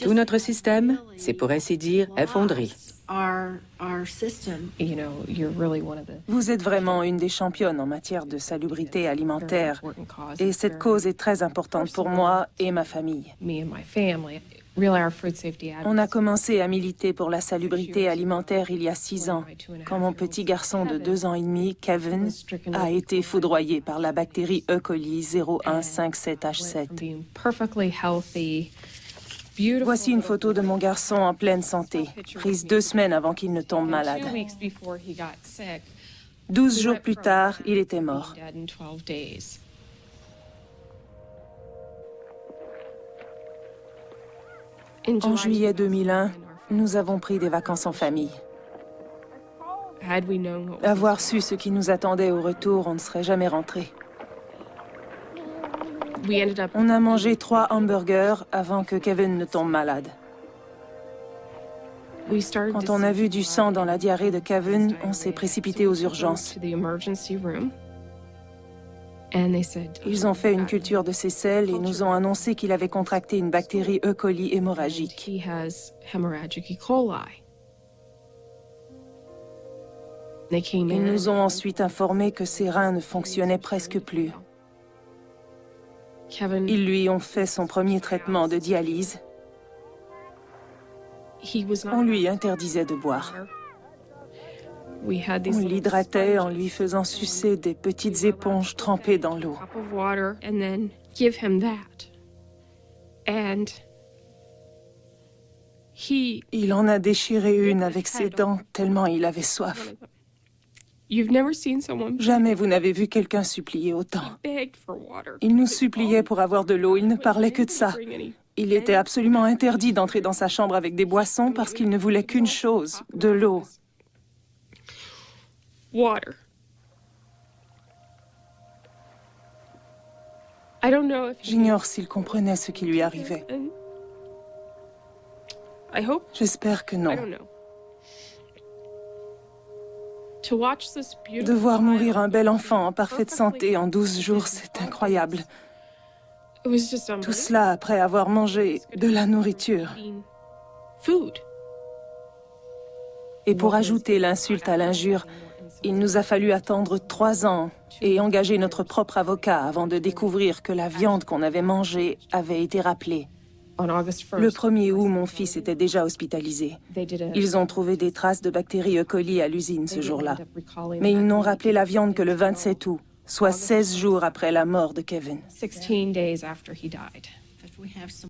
Tout notre système s'est, pour ainsi dire, effondré. Vous êtes vraiment une des championnes en matière de salubrité alimentaire et cette cause est très importante pour moi et ma famille. On a commencé à militer pour la salubrité alimentaire il y a 6 ans, quand mon petit garçon de 2 ans et demi, Kevin, a été foudroyé par la bactérie E. coli 0157H7. Voici une photo de mon garçon en pleine santé, prise 2 semaines avant qu'il ne tombe malade. 12 jours plus tard, il était mort. En juillet 2001, nous avons pris des vacances en famille. Avoir su ce qui nous attendait au retour, on ne serait jamais rentré. On a mangé 3 hamburgers avant que Kevin ne tombe malade. Quand on a vu du sang dans la diarrhée de Kevin, on s'est précipité aux urgences. Ils ont fait une culture de ses selles et nous ont annoncé qu'il avait contracté une bactérie E. coli hémorragique. Ils nous ont ensuite informé que ses reins ne fonctionnaient presque plus. Ils lui ont fait son premier traitement de dialyse. On lui interdisait de boire. On l'hydratait en lui faisant sucer des petites éponges trempées dans l'eau. Il en a déchiré une avec ses dents tellement il avait soif. Jamais vous n'avez vu quelqu'un supplier autant. Il nous suppliait pour avoir de l'eau, il ne parlait que de ça. Il était absolument interdit d'entrer dans sa chambre avec des boissons parce qu'il ne voulait qu'une chose, de l'eau. J'ignore s'il comprenait ce qui lui arrivait. J'espère que non. De voir mourir un bel enfant en parfaite santé en 12 jours, c'est incroyable. Tout cela après avoir mangé de la nourriture. Et pour ajouter l'insulte à l'injure, il nous a fallu attendre 3 ans et engager notre propre avocat avant de découvrir que la viande qu'on avait mangée avait été rappelée. Le 1er août, mon fils était déjà hospitalisé. Ils ont trouvé des traces de bactéries E. coli à l'usine ce jour-là. Mais ils n'ont rappelé la viande que le 27 août, soit 16 jours après la mort de Kevin.